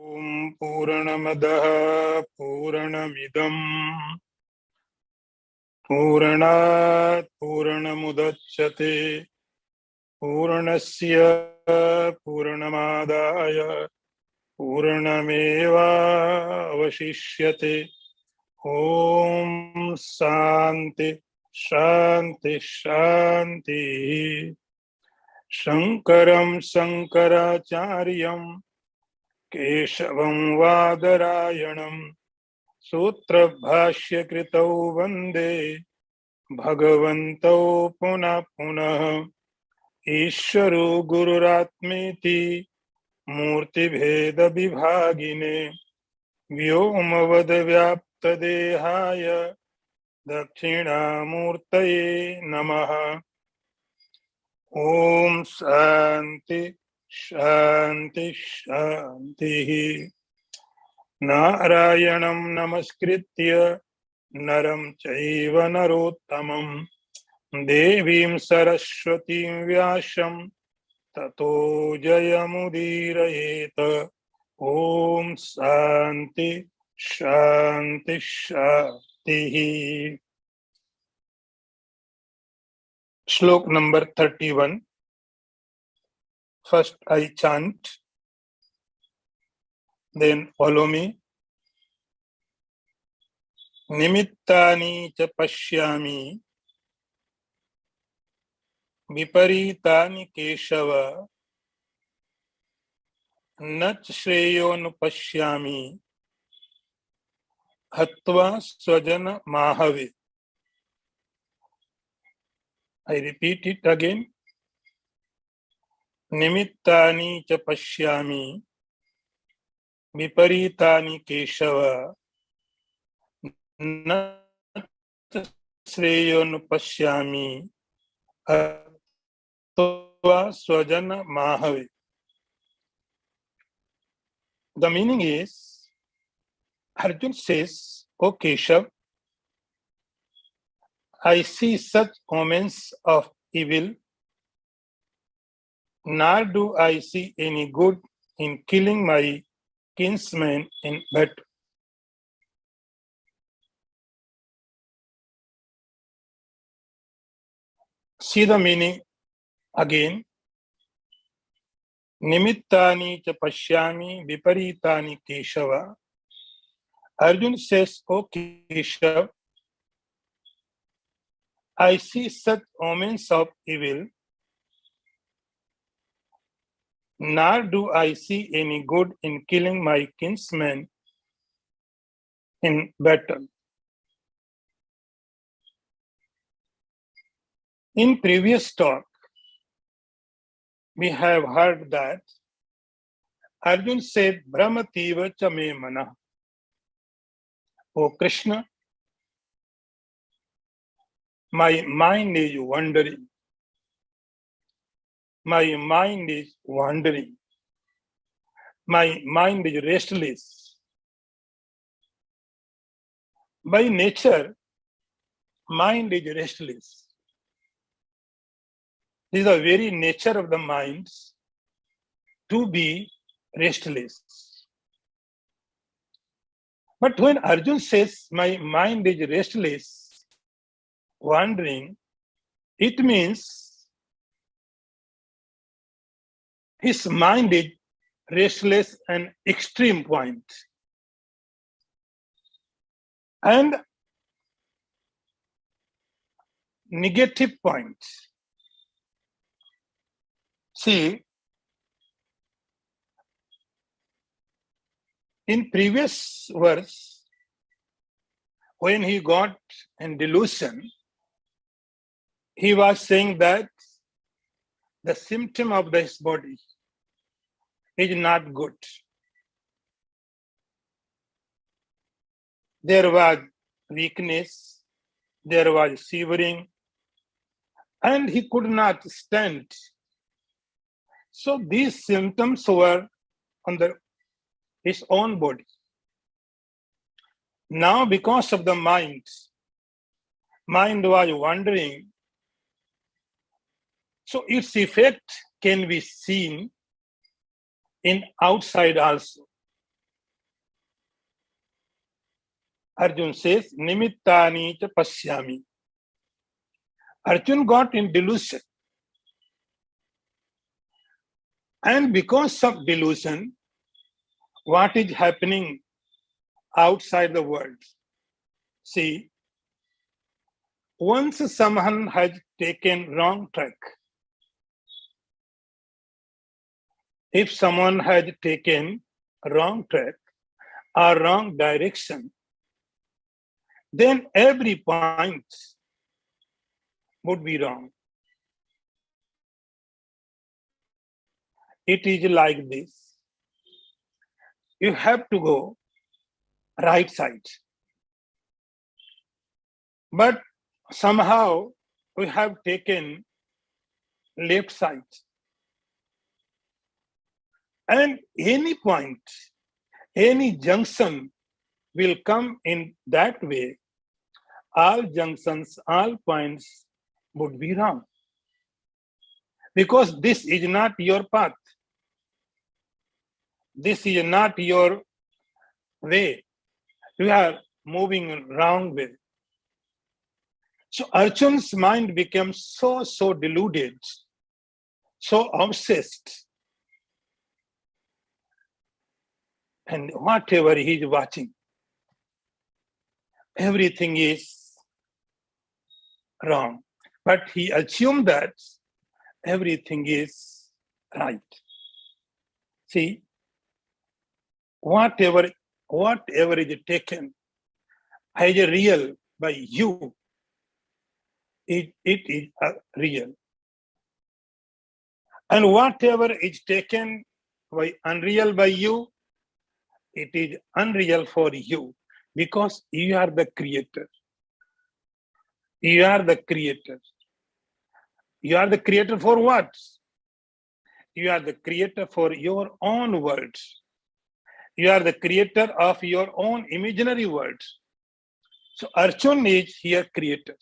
Om Purnamadah Purnamidam Purnat Purnamudachyate Purnasya Purnamadaya Purnameva Avashishyate. Om Shanti Shanti Shanti. Shankaram Shankaracharyam Keshavam Vadarayanam Sutra Bhashya Kritau Vande Bhagavantau Punah Punah Ishvaro Gururatmeti Murti Bheda Vibhagine Vyomavad Vyapta Dehaya Dakshinamurtaye Namaha. Om Shanti Shanti Shanti. Narayanam Namaskritya Naram Chaiva Narottamam Devim Saraswatim Vyasam Tato Jayamudirayeta. Om Shanti Shanti Shanti. Shlok number 31. First I chant, then follow me. Nimittani cha pashyami viparitani keshava nat shreyon pashyami hatva swajana mahave. I repeat it again. Nimittani cha pashyami viparitani keshava nat shreyon pashyami hatva swajana mahave. The meaning is, Arjun says, O Keshav, I see such omens of evil, nor do I see any good in killing my kinsmen in battle. See the meaning again. Nimittani cha pashyami viparitani Keshava. Arjun says, O Keshav, I see such omens of evil, nor do I see any good in killing my kinsmen in battle. In previous talk, we have heard that Arjun said, Brahmativa cha me mana. O Krishna, my mind is wandering. My mind is wandering. My mind is restless. By nature, mind is restless. This is the very nature of the mind, to be restless. But when Arjun says, my mind is restless, wandering, it means his mind is restless and extreme point. And negative point. See, in previous verse, when he got in delusion, he was saying that the symptom of this body is not good. There was weakness, there was shivering, and he could not stand. So these symptoms were on his own body. Now, because of the mind was wandering, so its effect can be seen in outside also. Arjun says, Nimittani cha pasyami. Arjun got in delusion. And because of delusion, what is happening outside the world? See, once someone has taken wrong track, if someone has taken wrong track or wrong direction, then every point would be wrong. It is like this. You have to go right side. But somehow we have taken left side. And any point, any junction will come in that way. All junctions, all points would be wrong. Because this is not your path. This is not your way. You are moving wrong way. So Arjun's mind became so deluded, so obsessed. And whatever he is watching, everything is wrong. But he assumed that everything is right. See, whatever is taken as a real by you, it is real. And whatever is taken by unreal by you, it is unreal for you, because you are the creator. You are the creator. You are the creator for what? You are the creator for your own world. You are the creator of your own imaginary world. So Arjun is here creator.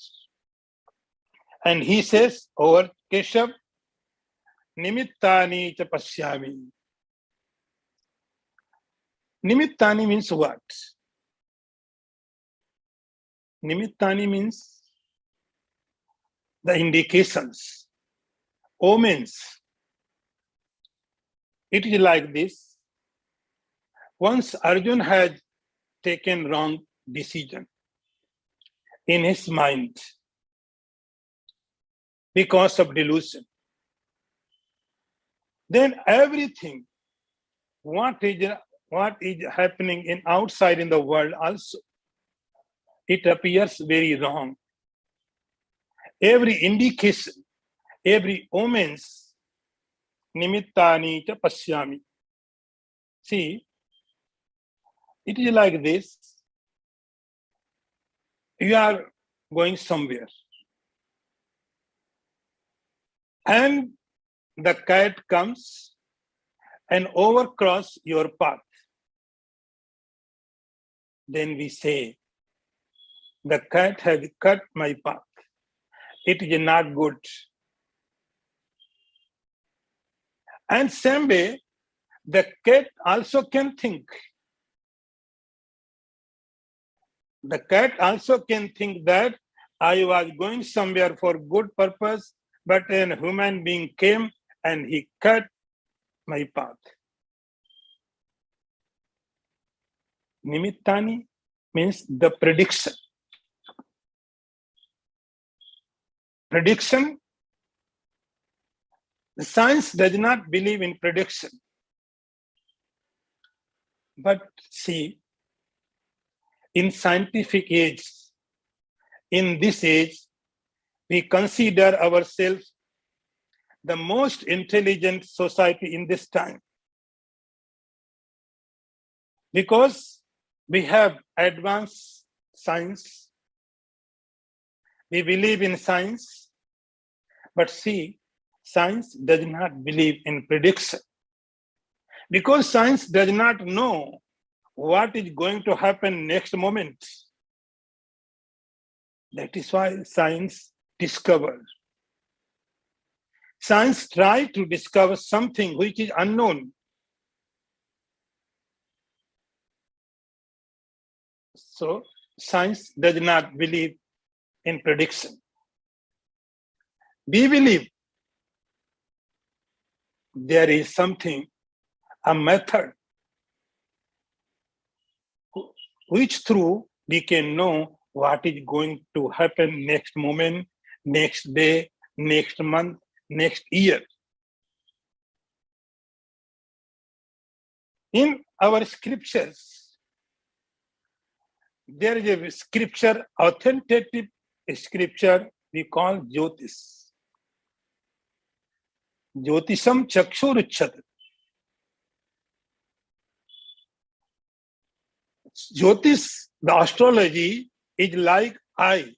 And he says over Keshav, Nimittani cha pasyami. Nimittani means what? Nimittani means the indications, omens. It is like this. Once Arjun had taken wrong decision in his mind because of delusion, then everything, what is happening in outside in the world also, it appears very wrong. Every indication, every omens, nimittani cha pasyami. See, it is like this. You are going somewhere, and the cat comes and overcross your path. Then we say, the cat has cut my path. It is not good. And same way, the cat also can think. The cat also can think that I was going somewhere for good purpose, but a human being came and he cut my path. Nimittani means the prediction. Prediction, the science does not believe in prediction. But see, in scientific age, in this age, we consider ourselves the most intelligent society in this time. Because we have advanced science, we believe in science, but see, science does not believe in prediction. Because science does not know what is going to happen next moment. That is why science discovers. Science tries to discover something which is unknown. So Science does not believe in prediction. We believe there is something, a method, which through we can know what is going to happen next moment, next day, next month, next year. In our scriptures, there is a scripture, authoritative scripture we call Jyotis. Jyotisam Chakshurichat. Jyotis, the astrology, is like eye.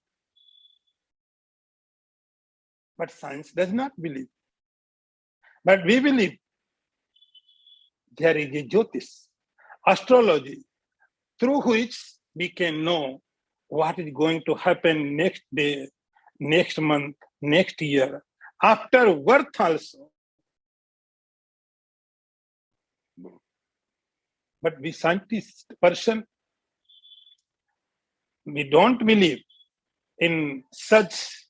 But science does not believe. But we believe there is a Jyotis, astrology, through which we can know what is going to happen next day, next month, next year, after birth also. But we scientist person, we don't believe in such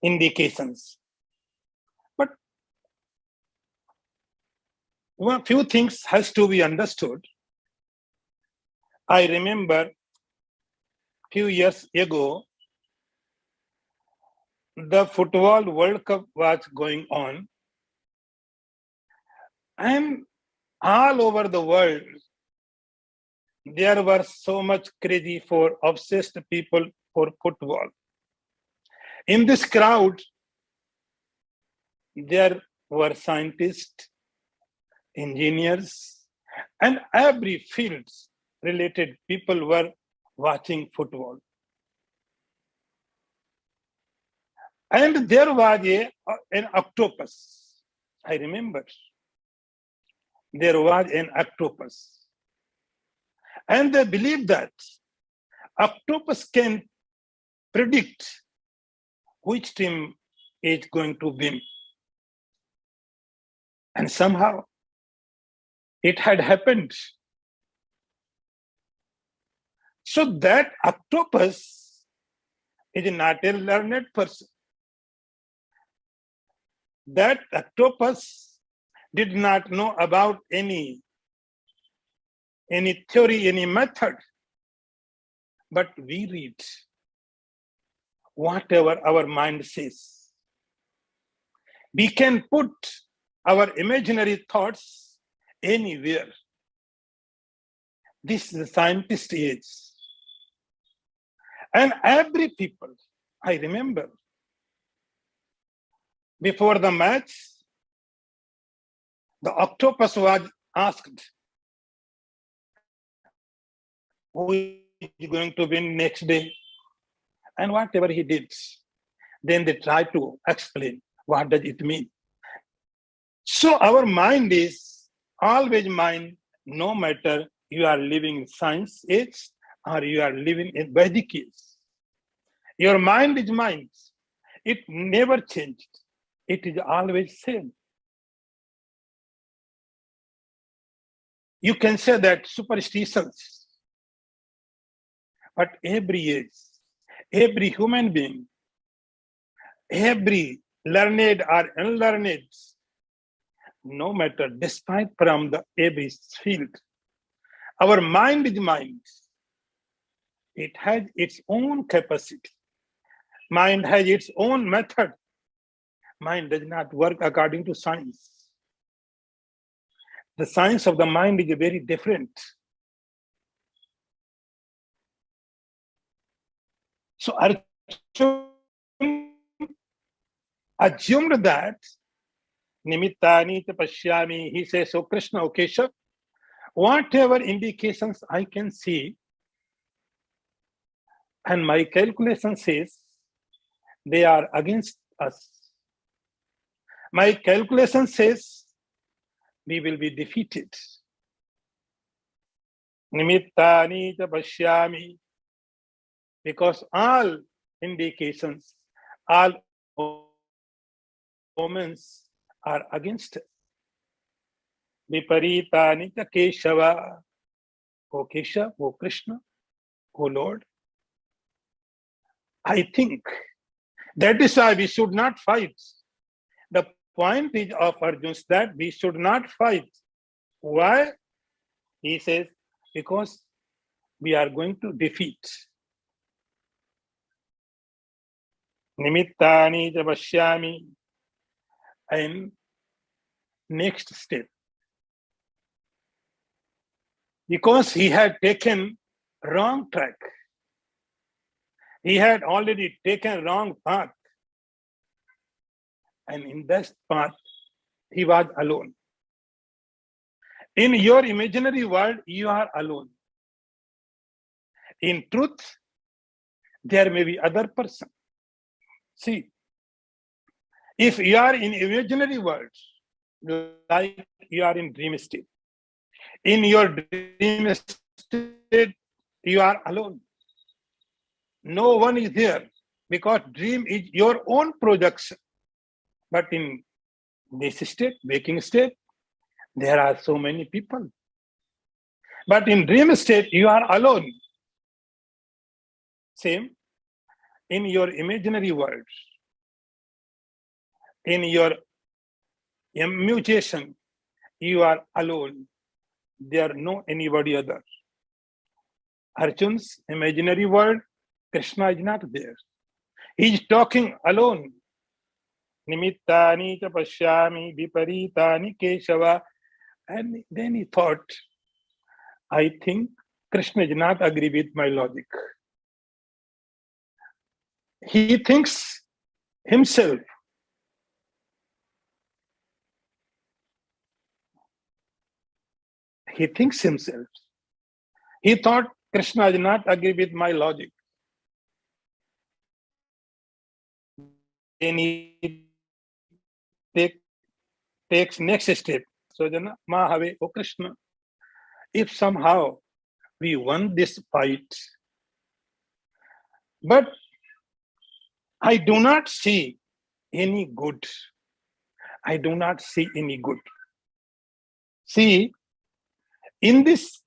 indications. But one few things has to be understood. I remember few years ago, the football World Cup was going on, and all over the world, there were so much crazy for obsessed people for football. In this crowd, there were scientists, engineers, and every field related people were watching football. And there was an octopus. I remember. There was an octopus. And they believe that octopus can predict which team is going to win. And somehow it had happened. So that octopus is not a learned person. That octopus did not know about any theory, any method. But we read whatever our mind says. We can put our imaginary thoughts anywhere. This is the scientist age. And every people, I remember, before the match, the octopus was asked, who is going to win next day? And whatever he did, then they try to explain what does it mean. So our mind is always mind, no matter you are living in science age or you are living in Vedic age. Your mind is mind. It never changed. It is always same. You can say that superstitions, but every age, every human being, every learned or unlearned, no matter, despite from the every field, our mind is mind. It has its own capacity. Mind has its own method. Mind does not work according to science. The science of the mind is very different. So Arjuna assumed that nimittani cha pashyami, he says, so Krishna, okay, sure. Whatever indications I can see, and my calculation says they are against us. My calculation says we will be defeated. Nimittani cha pashyami, because all indications, all omens are against us. Viparitani cha Keshava, O Keshav, O Krishna, Oh Lord, I think that is why we should not fight. The point is of Arjun's that we should not fight. Why? He says, because we are going to defeat. Nimittani cha pashyami. And next step. Because he had taken wrong track. He had already taken wrong path. And in that path, he was alone. In your imaginary world, you are alone. In truth, there may be other person. See, if you are in imaginary world, like you are in dream state, in your dream state, you are alone. No one is there because dream is your own projection. But in this state, waking state, there are so many people. But in dream state, you are alone. Same in your imaginary world, in your mutation, you are alone. There no anybody other. Arjun's imaginary world, Krishna is not there. He is talking alone. Nimittani cha pashyami viparitani Keshava. And then he thought, I think Krishna does not agree with my logic. He thinks himself. He thinks himself. He thought Krishna does not agree with my logic. Then he takes next step. So, Mahave, O Krishna, if somehow we won this fight, but I do not see any good. I do not see any good. See, in this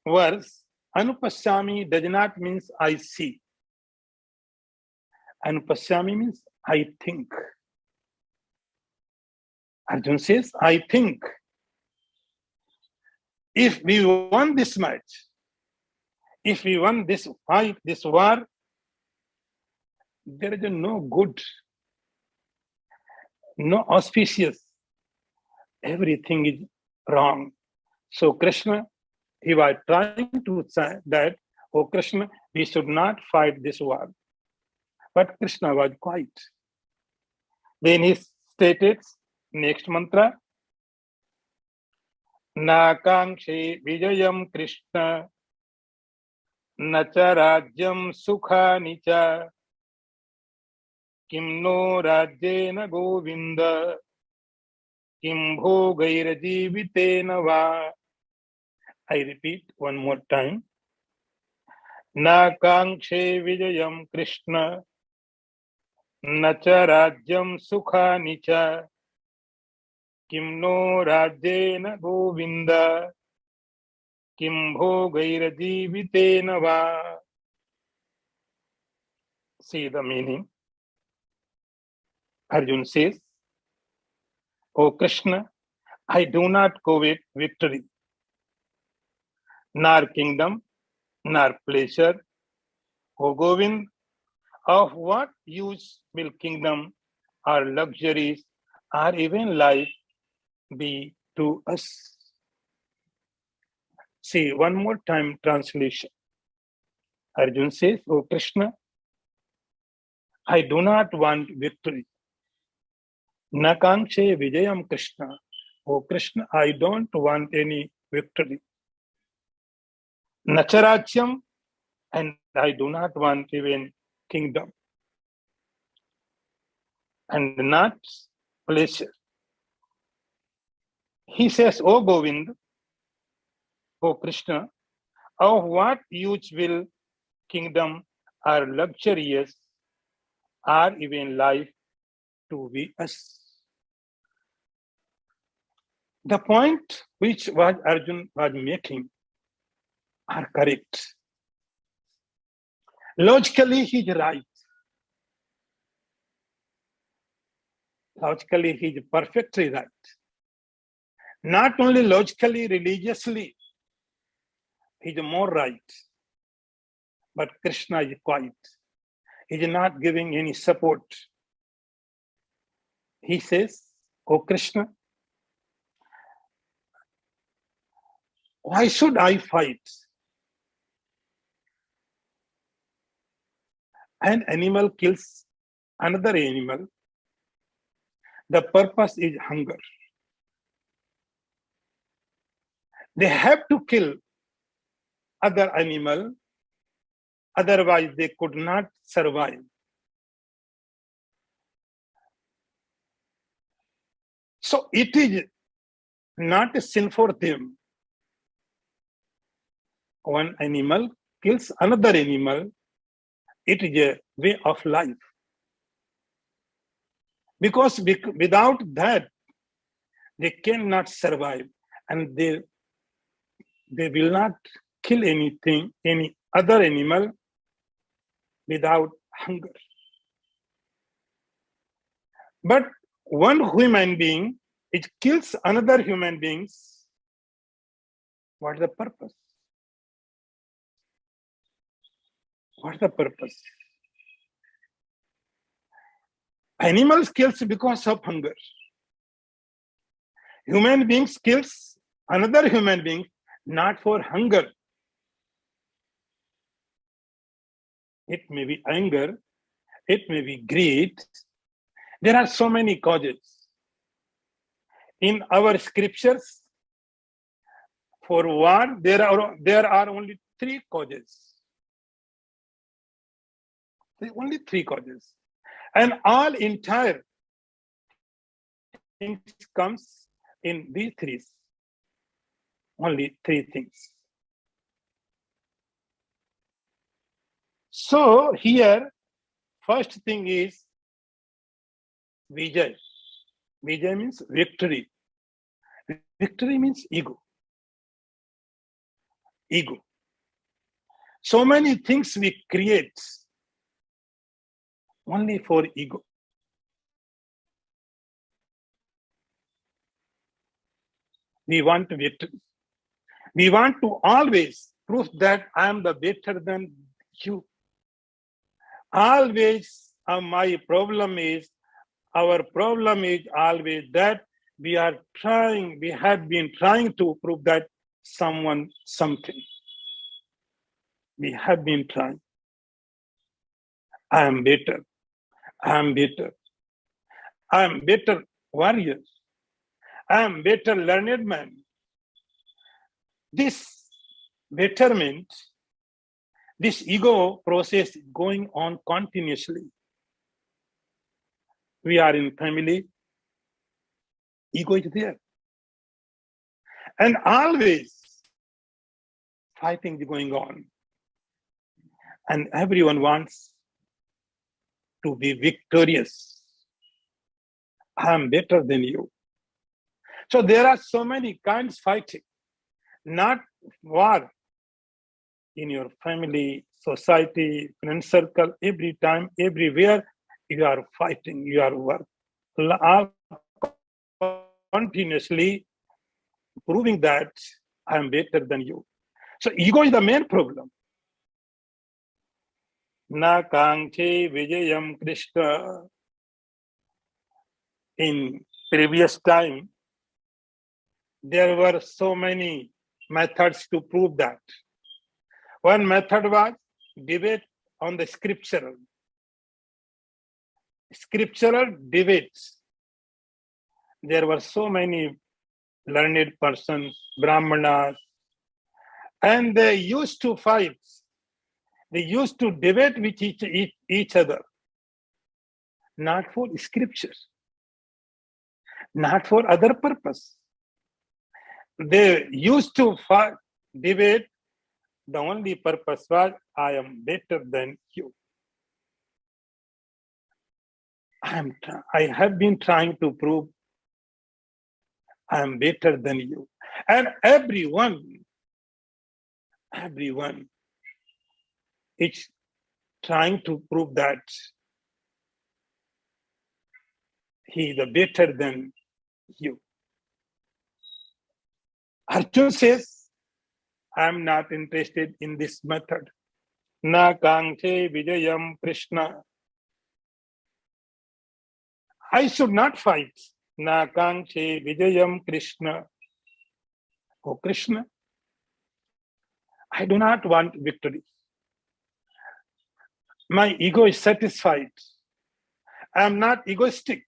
verse, Anupashyami does not mean I see. Anupashyami means I think. Arjun says, I think. If we won this match, if we won this fight, this war, there is no good, no auspicious. Everything is wrong. So Krishna, he was trying to say that, oh Krishna, we should not fight this war. But Krishna was quiet. Then he stated, next mantra, Nakangshe Vijayam Krishna Nacha Rajyam Sukhani cha Kim no Rajyena Govinda Kim Bhogairajivitena va. I repeat one more time. Nakangshe Vijayam Krishna Nacha Rajyam Sukhani cha Kim no Rajyena Govinda Kim Bhogairajivitena va. See the meaning. Arjun says, O Krishna, I do not covet victory, nor kingdom, nor pleasure. O Govind, of what use will kingdom or luxuries or even life be to us? See, one more time translation. Arjun says, O Krishna, I do not want victory. Nakangshe Vijayam Krishna. O Krishna, I don't want any victory. Nacharachyam, and I do not want even kingdom. And not pleasure. He says, O Govind, O Krishna, of what use will kingdom or luxurious or even life to be us? The point which Arjun was making are correct. Logically, he's right. Logically, he's perfectly right. Not only logically, religiously, he's more right. But Krishna is quiet. He's not giving any support. He says, "Oh Krishna, why should I fight? An animal kills another animal. The purpose is hunger. They have to kill other animal, otherwise they could not survive. So it is not a sin for them. One animal kills another animal. It is a way of life. Because without that, they cannot survive, and they will not kill anything, any other animal without hunger. But one human being, it kills another human beings. What is the purpose? What is the purpose? Animals kills because of hunger. Human beings kills another human being not for hunger. It may be anger, it may be greed. There are so many causes. In our scriptures, for war, there are only three causes. Only three causes. And all entire things comes in these three. Only three things. So here, first thing is Vijay. Vijay means victory. Victory means ego. Ego. So many things we create only for ego. We want victory. We want to always prove that I am the better than you. Always our problem is always that we have been trying to prove that someone something. We have been trying. I am better. I am better. I am better warrior. I am better learned man. This betterment, this ego process going on continuously. We are in family, ego is there. And always fighting is going on. And everyone wants to be victorious. I am better than you. So there are so many kinds of fighting, not war in your family, society, friend circle, every time, everywhere, you are fighting, you are all continuously proving that I am better than you. So ego is the main problem. Na kangche vijayam Krishna. In previous time, there were so many methods to prove that. One method was debate on the scriptural debates. There were so many learned persons, brahmanas, and they used to fight. They used to debate with each other, not for scriptures, not for other purpose. They used to debate. The only purpose was, I am better than you. I have been trying to prove I am better than you. And everyone, it's trying to prove that he is better than you. Arjuna says, I am not interested in this method. Na kankhe vijayam Krishna. I should not fight. Na kankhe vijayam Krishna. Oh Krishna, I do not want victory. My ego is satisfied. I am not egoistic.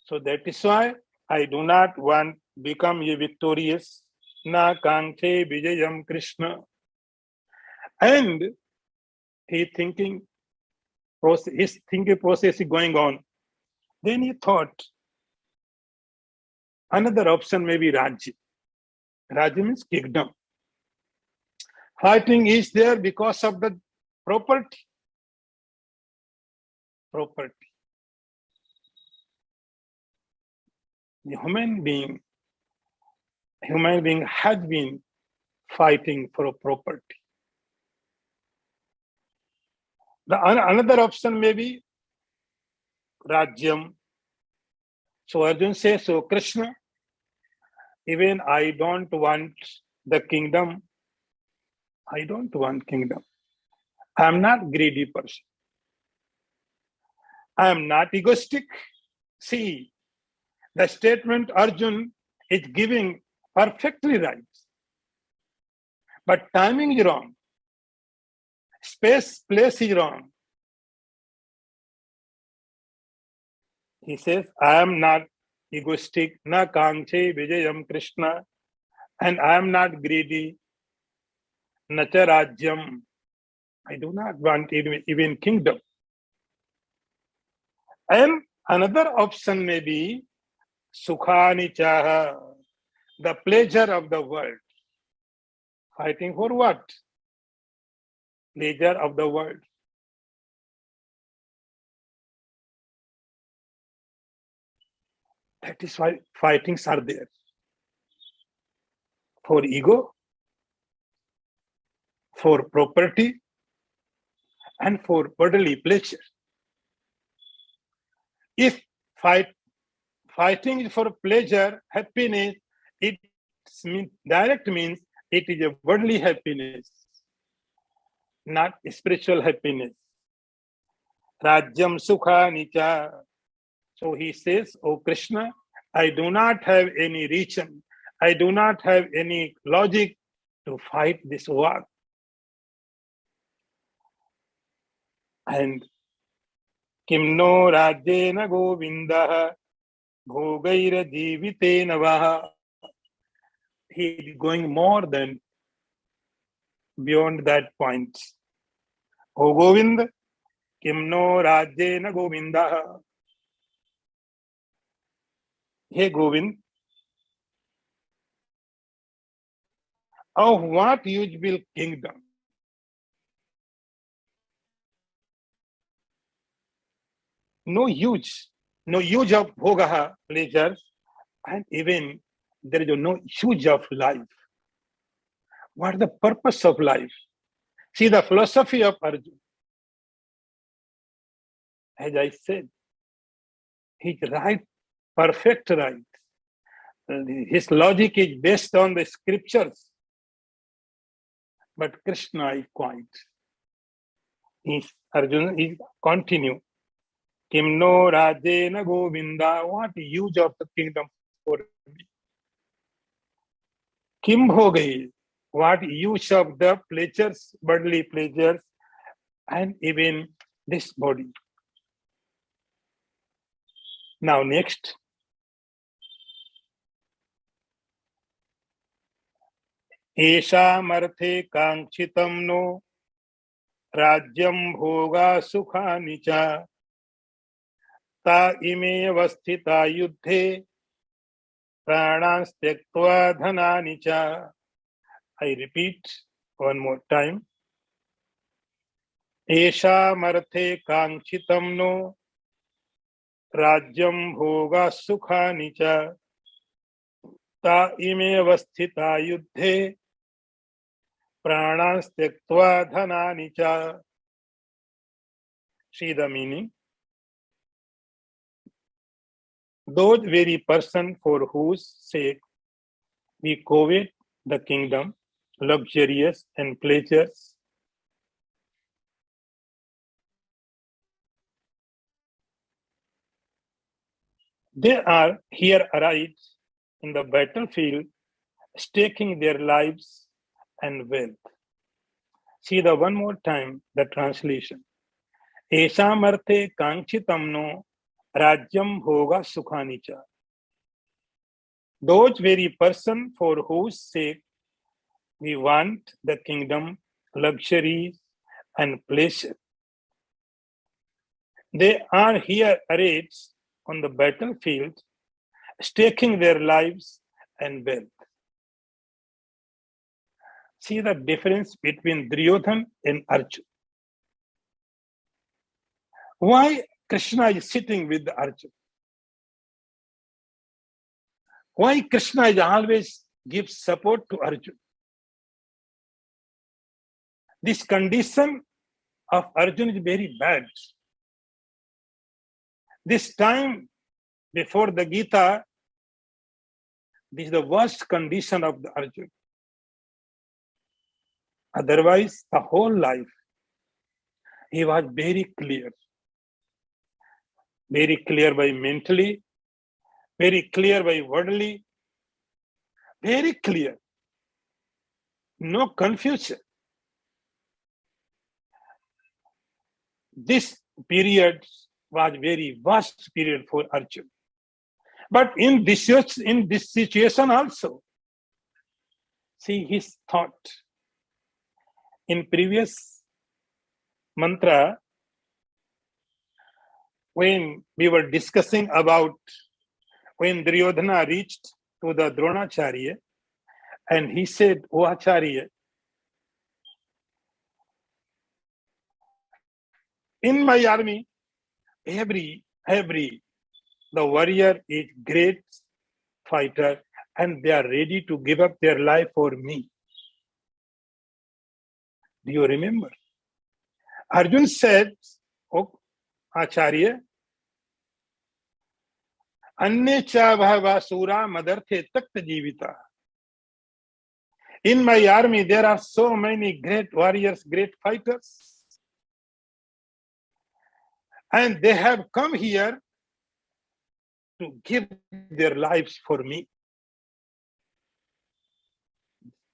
So that is why I do not want to become a victorious. Na kankhe vijayam Krishna. And his thinking process is going on. Then he thought, another option may be Rajya. Rajya means kingdom. Fighting is there because of the property. Property. The human being has been fighting for a property. Another option may be Rajyam. So Arjuna says, so Krishna, even I don't want the kingdom. I don't want kingdom. I am not greedy person. I am not egoistic. See, the statement Arjuna is giving perfectly right. But timing is wrong. Place is wrong. He says, I am not egoistic, na kankhe vijayam Krishna, and I am not greedy, na cha rajyam. I do not want even kingdom. And another option may be sukhani chaha, the pleasure of the world. Fighting for what? Pleasure of the world. That is why fightings are there. For ego, for property, and for bodily pleasure. If fighting is for pleasure, happiness, it direct means it is a worldly happiness, not spiritual happiness. Rajyam sukha nicha. So he says, oh Krishna, I do not have any reason, I do not have any logic to fight this war. And Kimno Rajena Govindaha Bhogaira Jivitena Vaha. He is going more than beyond that point. O Govind, Kimno Rajena Govindaha. Hey Govind, of what use will kingdom? No use of bhogaha, pleasures, and even there is no use of life. What is the purpose of life? See the philosophy of Arjuna. As I said, he's right, perfect right. His logic is based on the scriptures. But Krishna is quiet. Arjuna is continue. Kimno Rajena Govinda, what use of the kingdom for me? Kim ho gayi, what use of the pleasures, bodily pleasures, and even this body. Now next. Eshamarthe kankchitam no Rajyam bhoga sukhani cha ta ime avasthita yuddhe pranans tyaktva dhanani cha. I repeat one more time. Eshamarthe kankchitam no Rajyam bhoga sukhani cha ta ime avasthita yuddhe Pranastyakva dhanani cha. See the meaning. Those very person for whose sake we covet the kingdom, luxurious and pleasures, they are here arrived in the battlefield, staking their lives and wealth. See the one more time the translation. Esamarte kanchitamno rajyam bhoga sukhanicha. Those very person for whose sake we want the kingdom, luxuries and pleasure. They are here arrayed on the battlefield, staking their lives and wealth. See the difference between Duryodhana and Arjuna. Why Krishna is sitting with Arjuna? Why Krishna is always gives support to Arjuna? This condition of Arjuna is very bad. This time before the Gita, this is the worst condition of the Arjuna. Otherwise, the whole life, he was very clear by mentally, very clear by worldly, very clear. No confusion. This period was very vast period for Arjuna. But in this situation also, see his thought. In previous mantra, when we were discussing about when Duryodhana reached to the Dronacharya, and he said, "O Acharya, in my army, every the warrior is great fighter, and they are ready to give up their life for me." Do you remember? Arjun said, "Oh, Acharya, Anne cha bhavasura madarthe takta jivita." In my army, there are so many great warriors, great fighters, and they have come here to give their lives for me.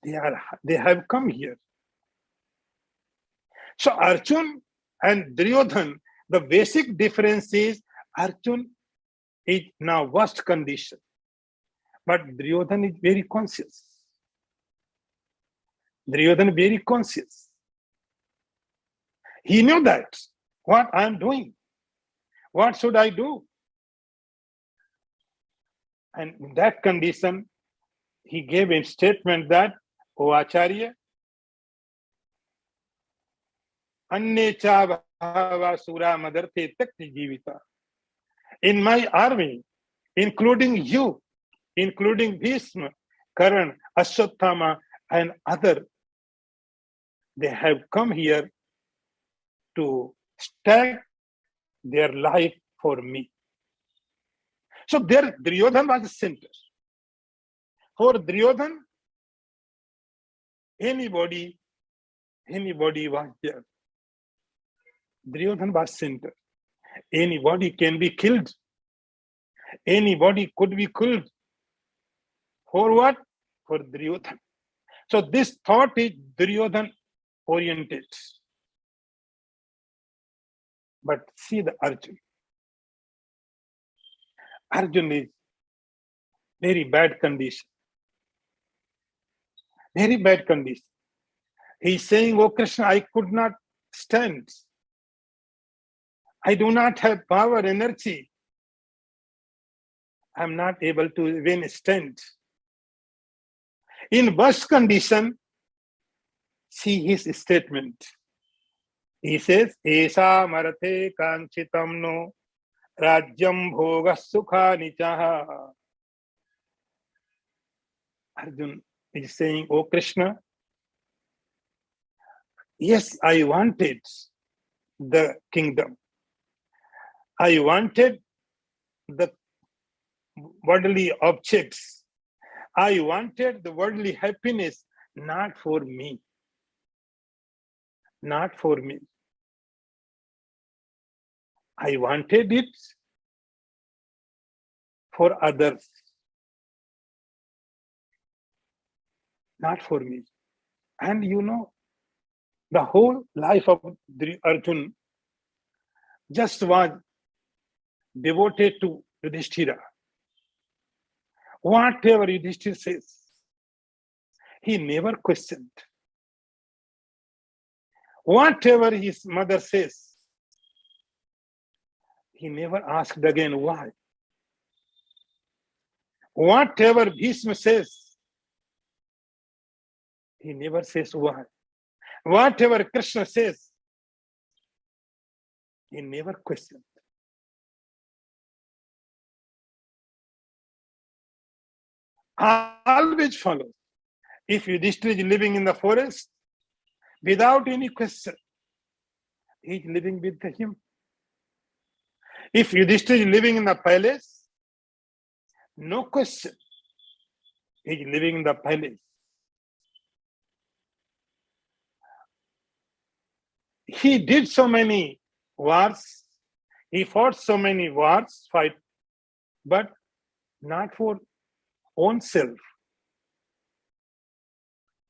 They have come here. So Arjun and Duryodhana, the basic difference is Arjun is now worst condition, but Duryodhana is very conscious. Duryodhana very conscious. He knew that what I am doing, what should I do? And in that condition, he gave a statement that, "O Acharya, Anne cha bhavasura madarte takti jivita." In my army, including you, including Bhishma, Karan, Ashwatthama, and other, they have come here to stake their life for me. So there, Duryodhana was the center. For Duryodhana, anybody was there. Duryodhana was center. Anybody can be killed. Anybody could be killed. For what? For Duryodhana. So this thought is Duryodhana oriented. But see the Arjun. Arjun is very bad condition. Very bad condition. He's saying, "Oh Krishna, I could not stand. I do not have power, energy. I'm not able to even stand." In worst condition, see his statement. He says, "Esa marathe kanchitam no rajyam bhoga sukha nichaha." Arjun is saying, "Oh Krishna, Yes, I wanted the kingdom. I wanted the worldly objects. I wanted the worldly happiness, not for me. Not for me. I wanted it for others, not for me. And the whole life of Arjun just was devoted to Yudhishthira. Whatever Yudhishthira says, he never questioned. Whatever his mother says, he never asked again why. Whatever Bhishma says, he never says why. Whatever Krishna says, he never questioned. Always follows. If Yudhishthira is living in the forest, without any question, he is living with him. If Yudhishthira is living in the palace, no question, he is living in the palace. He did so many wars, he fought so many wars, but not for own self.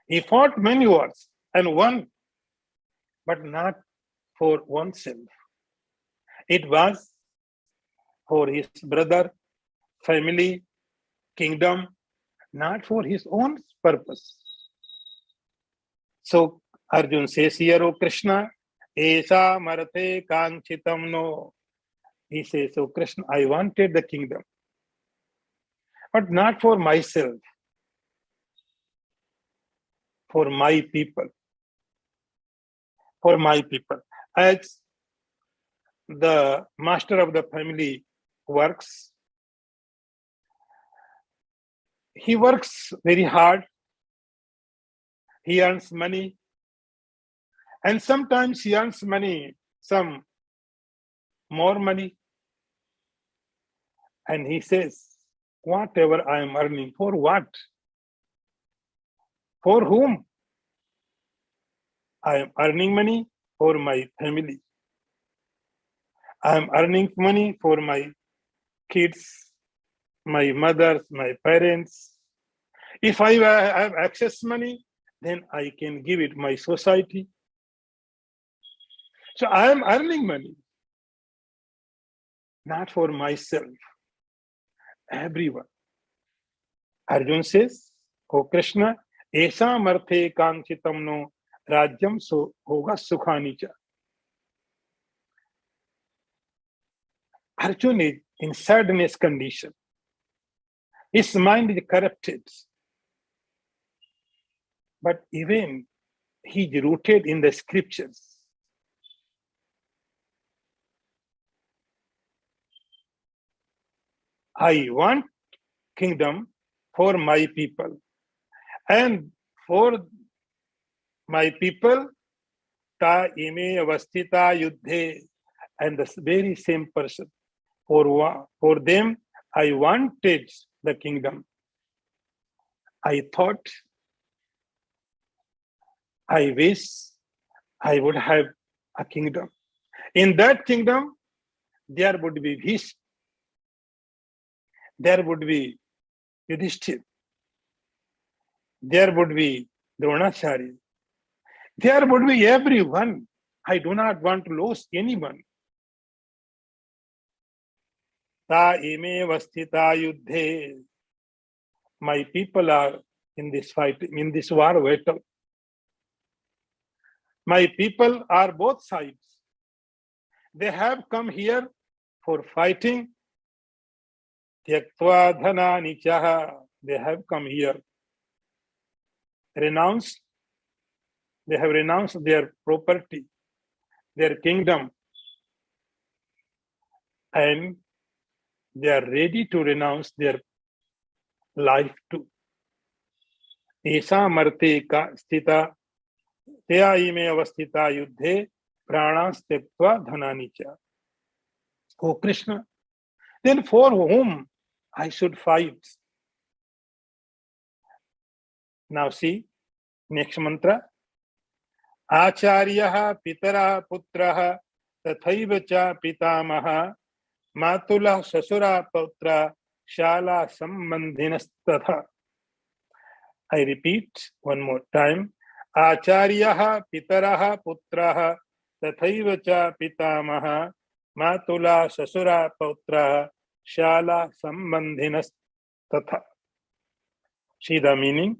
He fought many wars and won, but not for oneself. It was for his brother, family, kingdom, not for his own purpose. So Arjun says here, "O Krishna, esa marthe kanchitam no." He says, "O Krishna, I wanted the kingdom, but not for myself, for my people. For my people." As the master of the family works, he works very hard, he earns money, and sometimes he earns money, some more money, and he says, whatever I am earning, for what? For whom? I am earning money for my family. I am earning money for my kids, my mothers, my parents. If I have access money, then I can give it my society. So I am earning money, not for myself, everyone. Arjun says, "O Krishna, ऐसा मर्थे कांक्षितम no राज्यम सो होगा सुखानी च." Arjun is in sadness condition. His mind is corrupted. But even he is rooted in the scriptures. I want kingdom for my people. And for my people, ta ime avasthita yuddhe, and the very same person. For them, I wanted the kingdom. I thought, I wish I would have a kingdom. In that kingdom, there would be Bhishma, there would be Yudhishthira, there would be Dronacharya, there would be everyone. I do not want to lose anyone. Ta ime vasthita yuddhe. My people are in this fight, in this war battle. My people are both sides. They have come here for fighting. Tyaktva dhanani chaha. They have come here. They have renounced their property, their kingdom, and they are ready to renounce their life too. Esa marte ka sthita तया इमे अवस्थिता युद्धे प्राणांस त्यक्त्वा धनानि च. Oh Krishna, then for whom I should fight? Now see, next mantra. Acharyah pitara putrah tathaiva cha pitamaha matula sasura putra shala sambandhinastatha. I repeat one more time. Acharyah pitarah putrah tathaiva cha pitamaha matula sasura putra shala sambandhinastatha. See the meaning?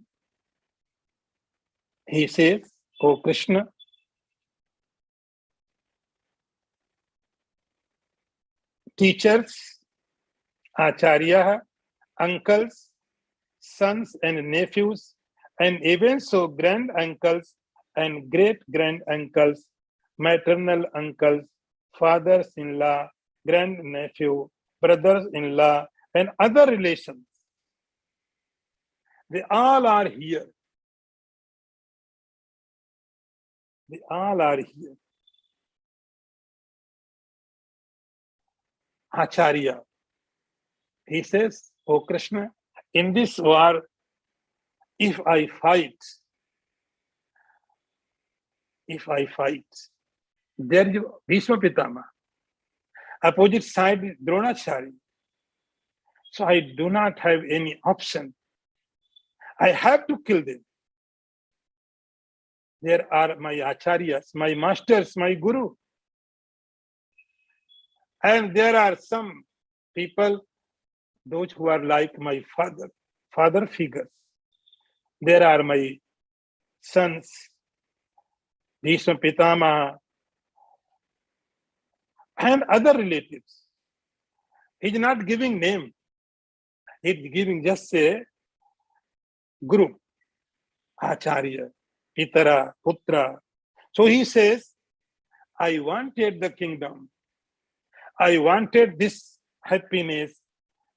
He says, O Krishna, teachers, acharya, uncles, sons and nephews, and even so grand uncles and great grand uncles, maternal uncles, fathers in law, grand nephew, brothers in law, and other relations. They all are here. They all are here. Acharya. He says, O Krishna, in this war, if I fight, there is Bhishma Pitama. Opposite side is Dronacharya. So I do not have any option. I have to kill them. There are my acharyas, my masters, my guru. And there are some people, those who are like my father figures. There are my sons, Bhishma Pitama, and other relatives. He is not giving name. He is giving just a guru, acharya, pitara, putra. So he says, I wanted the kingdom. I wanted this happiness,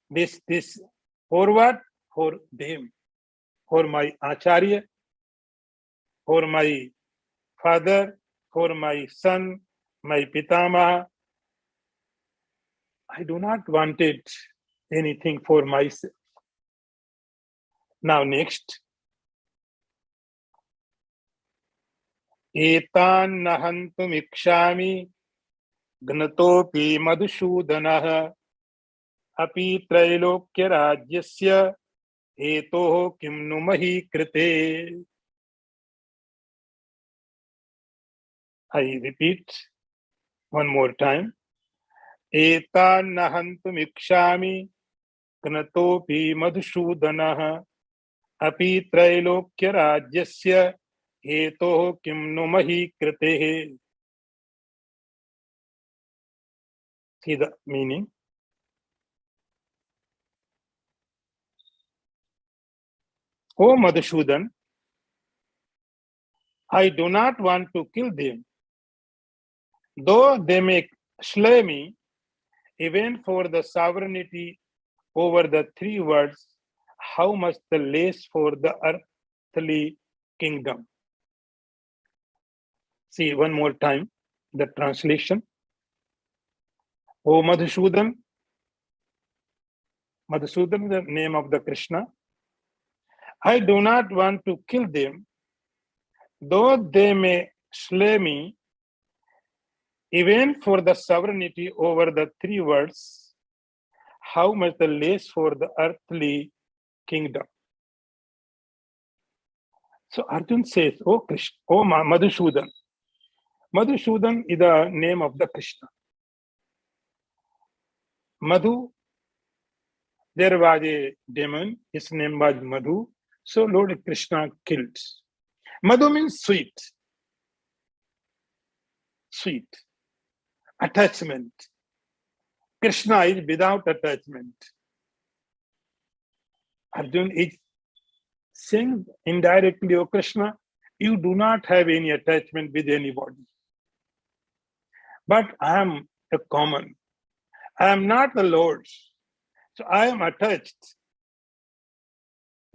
this for what? For them, for my acharya, for my father, for my son, my pitama. I do not wanted anything for myself. Now next. Etan nahantum ikshami gnatopi madhusudanah api trailokya rajyasya hetoh kim numahi krite. I repeat one more time. Etan nahantum ikshami gnatopi madhusudanah api trailokya rajyasya hetoh kim numahi krite. See the meaning. O Madhusudan, I do not want to kill them, though they may slay me, even for the sovereignty over the three worlds, how much the less for the earthly kingdom. See one more time the translation. O Madhusudan, Madhusudan is the name of the Krishna. I do not want to kill them, though they may slay me, even for the sovereignty over the three worlds, how much the less for the earthly kingdom. So Arjun says, O Krishna, O Madhusudan. Madhusudan is the name of the Krishna. Madhu, there was a demon, his name was Madhu. So Lord Krishna killed. Madhu means sweet. Sweet. Attachment. Krishna is without attachment. Arjun is saying indirectly, O Krishna, you do not have any attachment with anybody. But I am a common. I am not the Lord. So I am attached.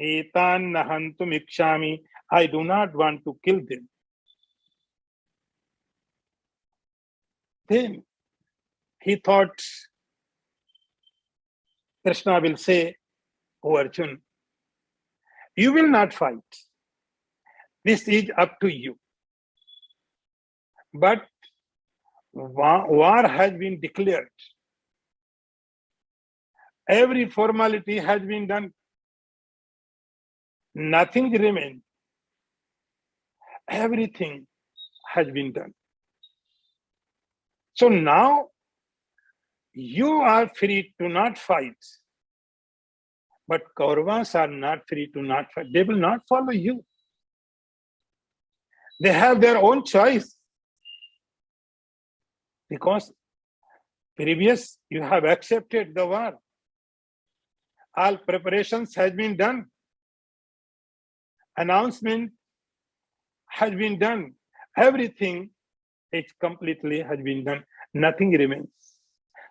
Etan nahantum ikshami. I do not want to kill them. Then he thought Krishna will say, "Oh Arjun, you will not fight. This is up to you." But war has been declared. Every formality has been done. Nothing remains. Everything has been done. So now you are free to not fight. But Kauravas are not free to not fight. They will not follow you. They have their own choice. Because previous you have accepted the war. All preparations has been done. Announcement has been done. Everything is completely has been done. Nothing remains.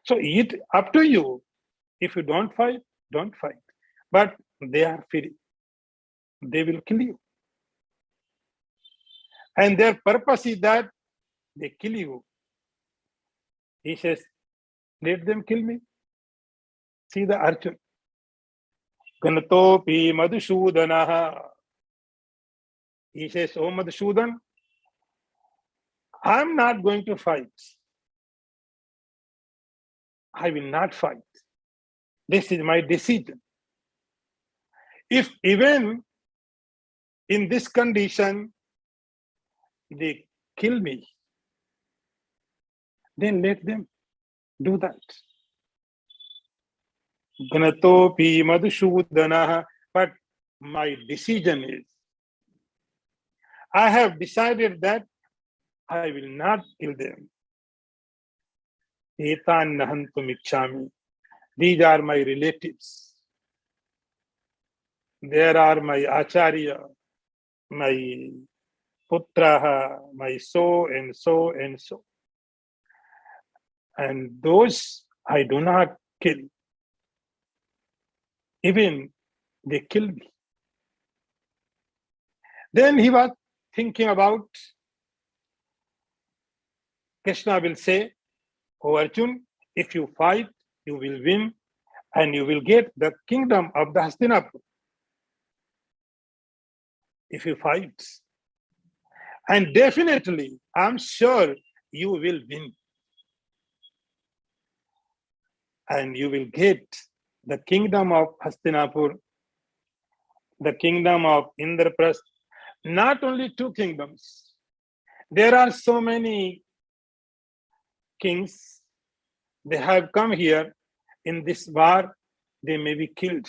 So it up to you. If you don't fight, don't fight. But they are free. They will kill you. And their purpose is that they kill you. He says, let them kill me. See the Arjun. Ganatopi Madhusudanaha. He says, "Oh Madhusudan, I'm not going to fight. I will not fight. This is my decision. If even in this condition they kill me, then let them do that." Ganatopi Madhusudanaha. But my decision is, I have decided that I will not kill them. Etan nahantum ikshami. These are my relatives. There are my acharya, my putraha, my so and so and so. And those I do not kill. Even they kill me. Then he was thinking about, Krishna will say, "Oh Arjun, if you fight, you will win and you will get the kingdom of the Hastinapur. If you fight. And definitely, I'm sure you will win. And you will get the kingdom of Hastinapur, the kingdom of Indraprasth, not only two kingdoms. There are so many kings. They have come here in this war, they may be killed.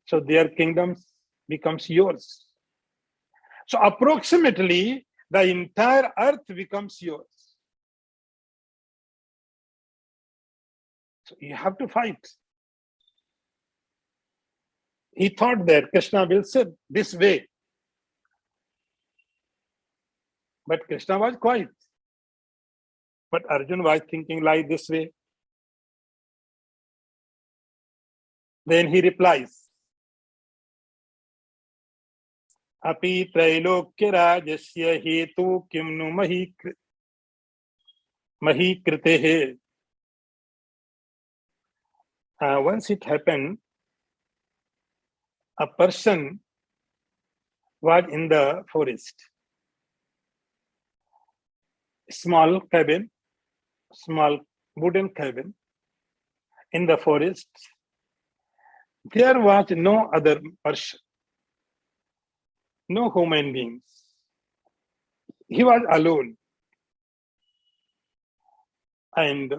So their kingdoms becomes yours. So approximately the entire earth becomes yours. So you have to fight." He thought that Krishna will say this way. But Krishna was quiet. But Arjun was thinking like this way. Then he replies, "Api trailokya rajasya hetu kimnu mahi kritehe." Once it happened, a person was in the forest. Small cabin, small wooden cabin in the forest. There was no other person, no human beings. He was alone. And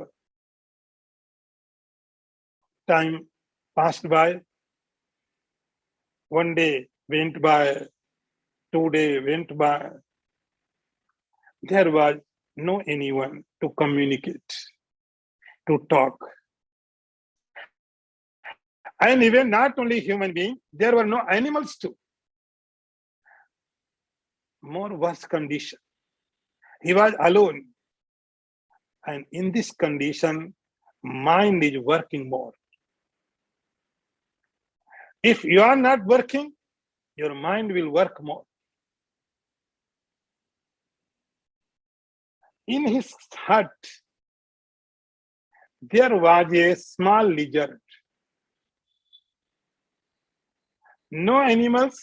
time passed by. One day went by, 2 days went by. There was no anyone to communicate, to talk. And even not only human being, there were no animals too. More worse condition. He was alone. And in this condition, mind is working more. If you are not working, your mind will work more. In his hut, there was a small lizard. No animals,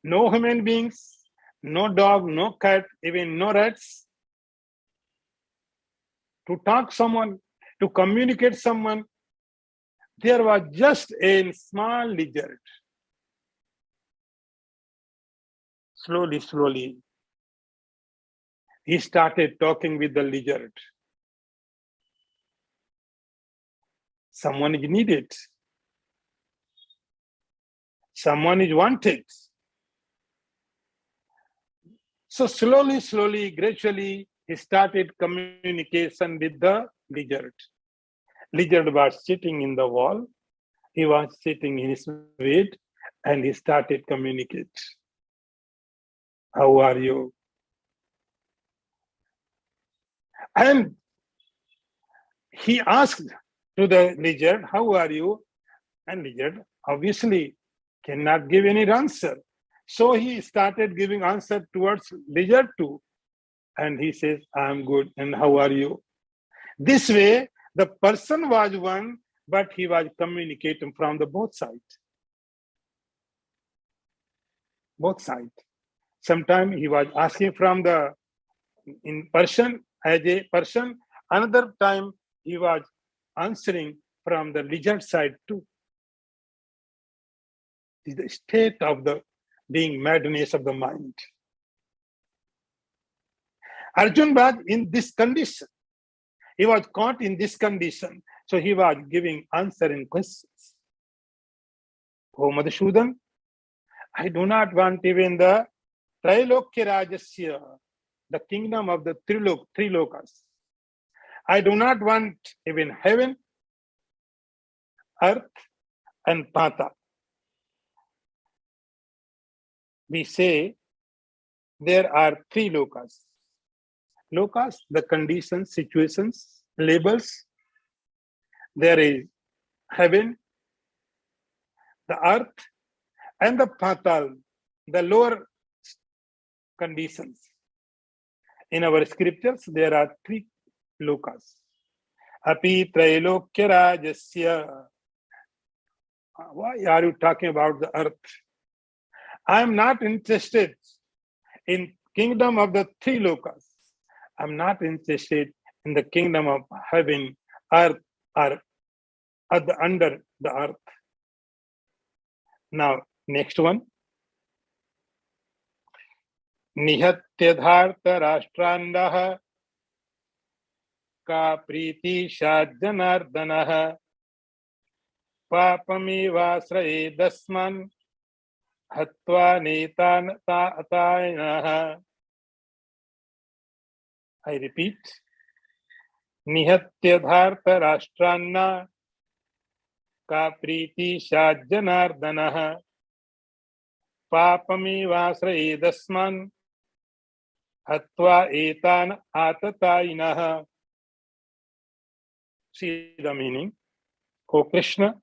no human beings, no dog, no cat, even no rats. To talk someone, to communicate someone, there was just a small lizard. Slowly, slowly, he started talking with the lizard. Someone is needed. Someone is wanted. So slowly, slowly, gradually, he started communication with the lizard. Lizard was sitting in the wall. He was sitting in his bed and he started communicate. How are you? And he asked to the lizard, how are you? And lizard obviously cannot give any answer. So he started giving answer towards lizard too. And he says, I'm good. And how are you? This way, the person was one, but he was communicating from the both sides. Both sides. Sometimes he was asking from the in person as a person. Another time he was answering from the lizard side too. It's the state of the being madness of the mind. Arjun was in this condition. He was caught in this condition. So he was giving answering questions. Oh Madhusudan, I do not want even the Trailokya Rajasya, the kingdom of the three lokas. I do not want even heaven, earth, and Pata. We say there are three lokas. Lokas, the conditions, situations, labels. There is heaven, the earth, and the Patal, the lower conditions. In our scriptures, there are three lokas. Api Trailokya Rajasya. Why are you talking about the earth? I am not interested in kingdom of the three lokas. I'm not interested in the kingdom of heaven, earth, or under the earth. Now, next one. Nihatyadharta rashtrandah ka priti shadjanardanah papamivasraye dasman hatva netan ta'atainah. I repeat. Nihatyadharta rashtrana ka priti shadjanardanah papamivasraye dasman hatva etan atatainah. See the meaning. O Krishna,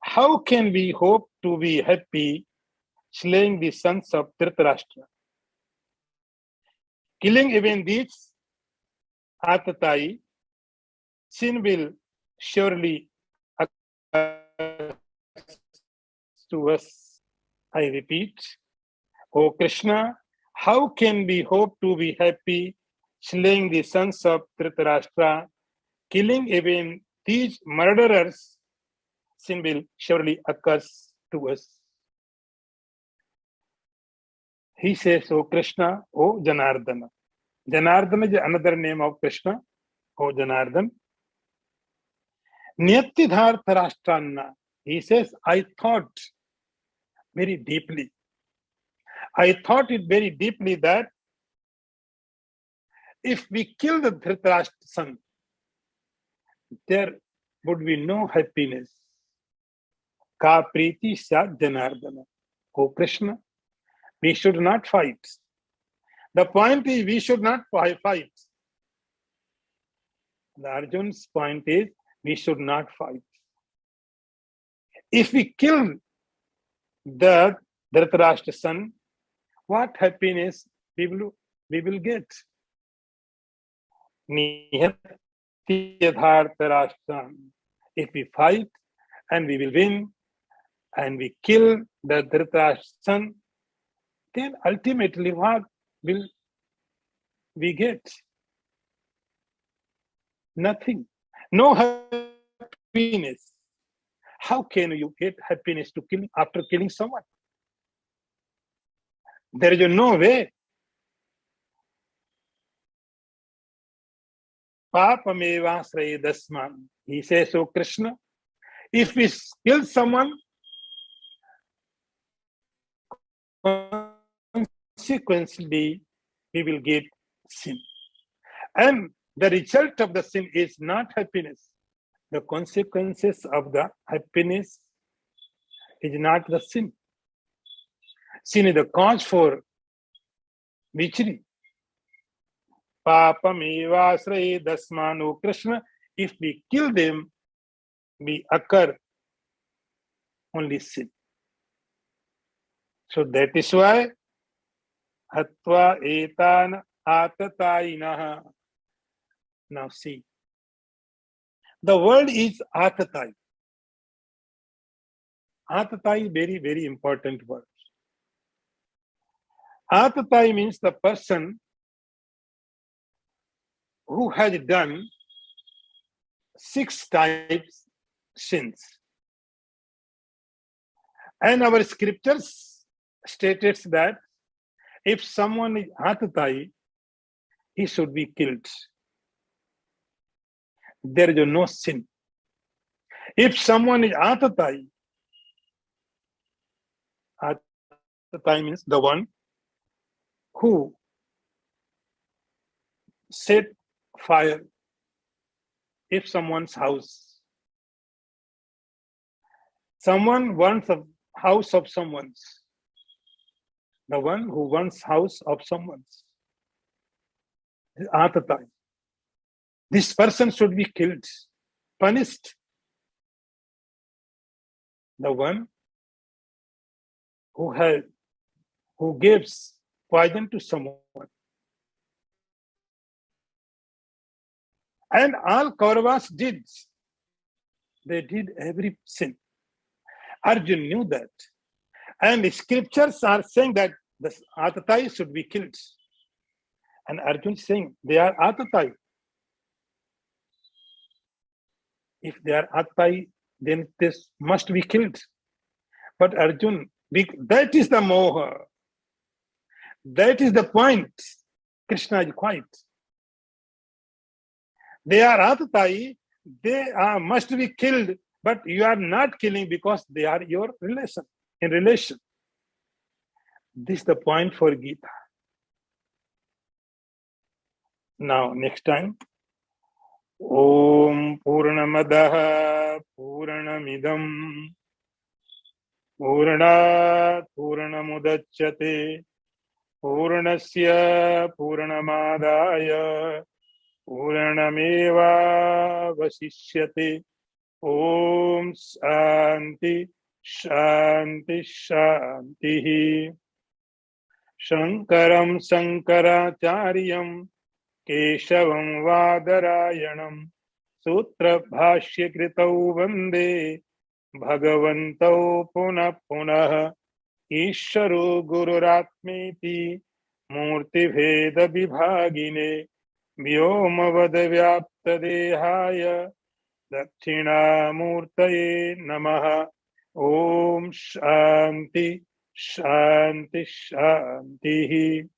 how can we hope to be happy slaying the sons of Dhritarashtra? Killing even these Atatai, sin will surely occur to us. I repeat, O Krishna, how can we hope to be happy slaying the sons of Dhritarashtra? Killing even these murderers, sin will surely occur to us. He says, O Krishna, O Janardana. Janardana is another name of Krishna, O Janardan. Nyattidhartha Rashtrana. He says, I thought very deeply. I thought it very deeply that if we kill the Dhritarashtra son, there would be no happiness. Ka priti sat Janardana. O Krishna, we should not fight. The point is, we should not fight. The Arjun's point is, we should not fight. If we kill the Dhritarashtra son, what happiness we will get? nihatyadhartarashtan. If we fight and we will win and we kill the Dhritarashtra, then ultimately what will we get? Nothing. No happiness. How can you get happiness to kill after killing someone? There is no way. Papamevasraye dasman. He says, "So Krishna, if we kill someone, consequently we will get sin. And the result of the sin is not happiness. The consequences of the happiness is not the sin. Sin is the cause for misery. Papamevasraye dasman. O Krishna, if we kill them, we occur only sin. So that is why hatva etan atatainaha. Now see, the word is atatai. Atatai is very, very important word. Atatai means the person who has done 6 types sins. And our scriptures stated that if someone is atatai, he should be killed. There is no sin. If someone is atatai, atatai means the one who set fire if someone's house. Someone wants a house of someone's. The one who wants house of someone's. Atatai. This person should be killed, punished. The one who gives poison to someone. And all Kauravas did. They did every sin. Arjun knew that. And the scriptures are saying that the atatai should be killed. And Arjun is saying they are atatai. If they are atatai, then this must be killed. But Arjun, that is the moha. That is the point. Krishna is quiet. They are atatai, they must be killed, but you are not killing because they are your relation, in relation. This is the point for Gita. Now, next time. Om Purnamadaha Purnamidam Purnat Purnamudachyate Purnasya Purnamadaya Purnameva Vasishyate. Om Shanti Shanti Shanti. Shankaram Shankaracharyam Keshavam Vadarayanam Sutra Bhashya Kritau Vande Bhagavantau Punah Punah Isharo Gururatmeti Murti Veda Vibhagine Vyomavada Vyapta Dehaya Dakshina Murtaye Namaha. Om Shanti Shanti Shanti.